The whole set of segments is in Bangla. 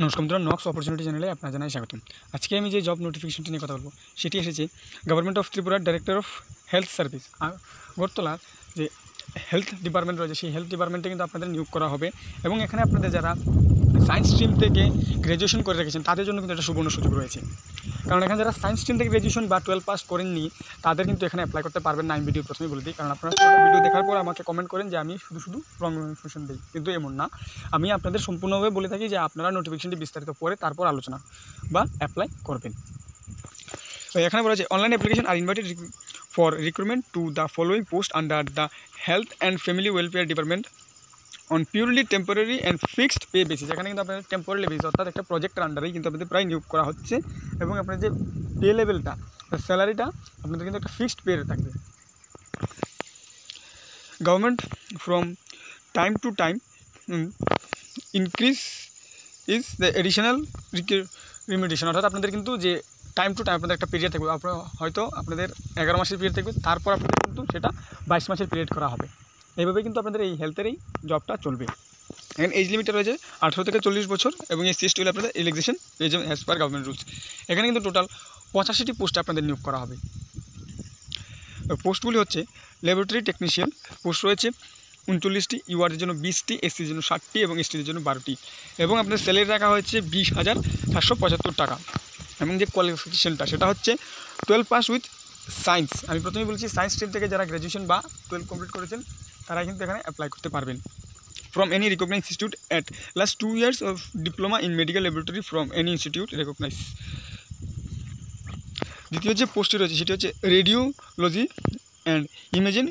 নমস্কার বন্ধুরা, নক্স অপরচুনিটি চ্যানেলে আপনার জানাই স্বাগতম। আজকে আমি যে জব নোটিফিকেশনটি নিয়ে কথা বলবো সেটি এসেছে গভর্নমেন্ট অফ ত্রিপুরার ডাইরেক্টর অফ হেলথ সার্ভিস আগরতলার যে হেলথ ডিপার্টমেন্ট রয়েছে সেই হেলথ ডিপার্টমেন্টে কিন্তু আপনাদের নিয়োগ করা হবে। এবং এখানে আপনাদের যারা সায়েন্স স্ট্রিম থেকে গ্র্যাজুয়েশন করে রেখেছেন তাদের জন্য কিন্তু একটা সুবর্ণ সুযোগ রয়েছে। কারণ এখানে যারা সায়েন্স স্ট্রিম থেকে গ্র্যাজুয়েশন বা 12 পাস করেননি তাদের কিন্তু এখানে অ্যাপ্লাই করতে পারবেন না। আমি ভিডিও প্রথমেই বলে দিই, কারণ আপনারা ভিডিও দেখার পর আমাকে কমেন্ট করেন যে আমি শুধু রং ইনফরমেশন দিই, কিন্তু এমন না। আমি আপনাদের সম্পূর্ণভাবে বলে থাকি যে আপনারা নোটিফিকেশনটি বিস্তারিত পড়ে তারপর আলোচনা বা অ্যাপ্লাই করবেন। তো এখানে বলা আছে online application are invited for recruitment to the following post under the health and family welfare department on purely temporary and fixed pay basis. এখানে কিন্তু আপনাদের টেম্পোরারি বেসিস অর্থাৎ একটা প্রজেক্টের আন্ডারেই কিন্তু আপনাদের প্রায় নিয়োগ করা হচ্ছে। এবং আপনার যে পে লেভেলটা স্যালারিটা আপনাদের কিন্তু একটা ফিক্সড পে থাকবে। Government from time to time increase is the additional remuneration, অর্থাৎ আপনাদের কিন্তু যে টাইম টু টাইম আপনাদের একটা পিরিয়ড থাকবে। আপনার হয়তো আপনাদের 11 মাসের পিরিয়ড থাকবে, তারপর আপনাদের কিন্তু সেটা 22 মাসের পিরিয়ড করা হবে। এইভাবে কিন্তু আপনাদের এই হেলথের এই জবটা চলবে। এখানে এজ লিমিটটা রয়েছে 18 থেকে 40 বছর এবং SC ST হলে আপনাদের রিল্যাক্সেশন পেয়ে যাবেন অ্যাজ পার গভর্নমেন্ট রুলস। এখানে কিন্তু টোটাল 85টি পোস্টে আপনাদের নিয়োগ করা হবে। পোস্টগুলি হচ্ছে ল্যাবরেটরি টেকনিশিয়ান পোস্ট রয়েছে 39টি, ইউআরদের জন্য 20টি, SCর জন্য 60টি এবং STদের জন্য 12টি। এবং আপনাদের স্যালারি রাখা হয়েছে 20,775 টাকা। এবং যে কোয়ালিফিকেশনটা সেটা হচ্ছে 12 পাস উইথ সায়েন্স। আমি প্রথমেই বলছি সায়েন্স স্ট্রিম থেকে যারা গ্র্যাজুয়েশন বা 12 কমপ্লিট করেছেন তারা কিন্তু এখানে অ্যাপ্লাই করতে পারবেন। From any recognise institute at last 2 years of diploma in medical laboratory from any institute recognise. দ্বিতীয় যে পোস্টটি রয়েছে সেটি হচ্ছে রেডিওলজি অ্যান্ড ইমেজিং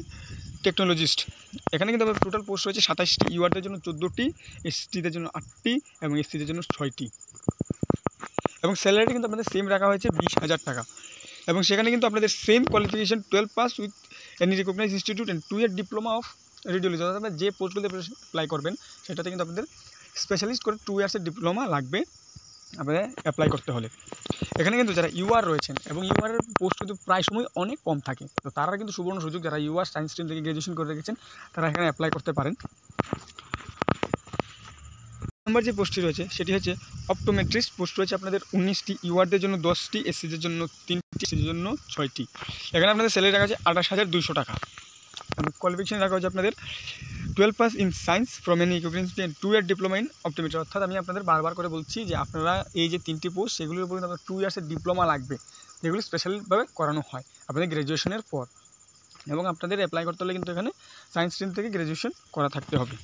টেকনোলজিস্ট। এখানে কিন্তু আমাদের টোটাল পোস্ট রয়েছে 27টি, ইউআরদের জন্য 14টি, STদের জন্য 8টি এবং SCদের জন্য 6টি। এবং স্যালারিটা কিন্তু আপনাদের সেম রাখা হয়েছে 20,000 টাকা। এবং সেখানে কিন্তু আপনাদের same qualification 12 pass with any recognise institute and 2 year diploma of radiology, অর্থাৎ আপনারা যে পোস্টগুলোতে অ্যাপ্লাই করবেন সেটাতে কিন্তু আপনাদের স্পেশালিস্ট করে 2 years ডিপ্লোমা লাগবে আপনাদের অ্যাপ্লাই করতে হলে। এখানে কিন্তু যারা ইউআর রয়েছেন এবং ইউআরের পোস্ট কিন্তু প্রায় সময় অনেক কম থাকে, তো তারা কিন্তু সুবর্ণ সুযোগ, যারা ইউআর সায়েন্স স্ট্রিম থেকে গ্র্যাজুয়েশন করে রেখেছেন তারা এখানে অ্যাপ্লাই করতে পারেন। নম্বর যে পোস্টটি রয়েছে সেটি হচ্ছে অপটোমেট্রিস্ট পোস্ট রয়েছে আপনাদের 19টি, ইউআরদের জন্য 10টি, SCদের জন্য 3টি, SCদের জন্য 6টি। এখানে আপনাদের স্যালারি রাখা আছে 28,200 টাকা। এবং কোয়ালিফিকেশন রাখা হচ্ছে আপনাদের 12 pass in science from any recognised 2 year diploma in optometry. অর্থাৎ আমি আপনাদের বারবার করে বলছি যে আপনারা এই যে 3টি পোস্ট সেগুলির উপর আপনার 2 years ডিপ্লোমা লাগবে, যেগুলি স্পেশালভাবে করানো হয় আপনাদের গ্র্যাজুয়েশনের পর। এবং আপনাদের অ্যাপ্লাই করতে হলে কিন্তু এখানে সায়েন্স স্ট্রিম থেকে গ্র্যাজুয়েশন করা থাকতে হবে।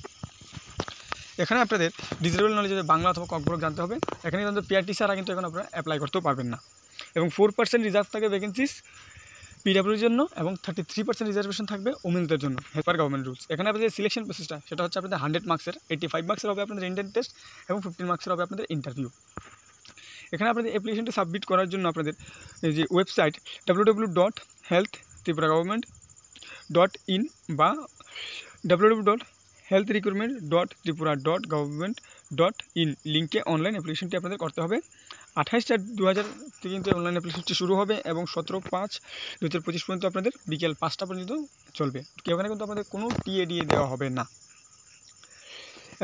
এখানে আপনাদের ডিজিটাল নলেজে বাংলা অথবা কম্পিউটার জানতে হবে। এখানে কিন্তু PRT ছাড়া কিন্তু এখন আপনারা অ্যাপ্লাই করতেও পারবেন না। এবং 4% রিজার্ভ থাকে ভ্যাকেন্সিস PWর জন্য এবং 33% রিজার্ভেশন থাকবে ওমেন্সদের জন্য হেল্পার গভর্নমেন্ট রুলস। এখানে আপনাদের সিলেকশন প্রসেসটা সেটা হচ্ছে আপনাদের 100 মার্কসের 85 মার্কসের হবে আপনাদের ইন্টার্ন টেস্ট এবং 15 মার্কসের হবে আপনাদের ইন্টারভিউ। এখানে আপনাদের অ্যাপ্লিকেশনটি সাবমিট করার জন্য আপনাদের এই যে ওয়েবসাইট www.healthtripuragovernment.in বা www.healthrecruitment.tripura.government.in লিঙ্কে অনলাইন অ্যাপ্লিকেশনটি আপনাদের করতে হবে। 28/4/2000 থেকে কিন্তু অনলাইন অ্যাপ্লিকেশনটি শুরু হবে এবং 17/5/2025 পর্যন্ত আপনাদের বিকেল 5টা পর্যন্ত চলবে। এখানে কিন্তু আপনাদের কোনো TADA দেওয়া হবে না।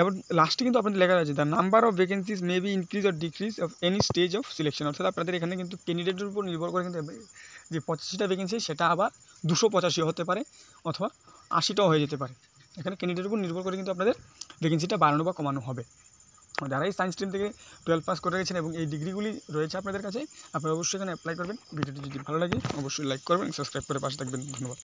এবং লাস্টে কিন্তু আপনাদের লেখা আছে the number of vacancies may be increase or decrease of any stage of selection, অর্থাৎ আপনাদের এখানে কিন্তু ক্যান্ডিডেটের উপর নির্ভর করে কিন্তু যে 85টা ভ্যাকেন্সি সেটা আবার 285 হতে পারে অথবা 80টাও হয়ে যেতে পারে। এখানে ক্যান্ডিডেটের উপর নির্ভর করে কিন্তু আপনাদের ভ্যাকেন্সিটা বাড়ানো বা কমানো হবে। যারা এই সায়েন্স স্ট্রিম থেকে 12 পাস করে রেখেছেন এবং এই ডিগ্রিগুলি রয়েছে আপনাদের কাছে, আপনারা অবশ্যই এখানে অ্যাপ্লাই করবেন। ভিডিওটি যদি ভালো লাগে অবশ্যই লাইক করবেন, সাবস্ক্রাইব করে পাশে থাকবেন। ধন্যবাদ।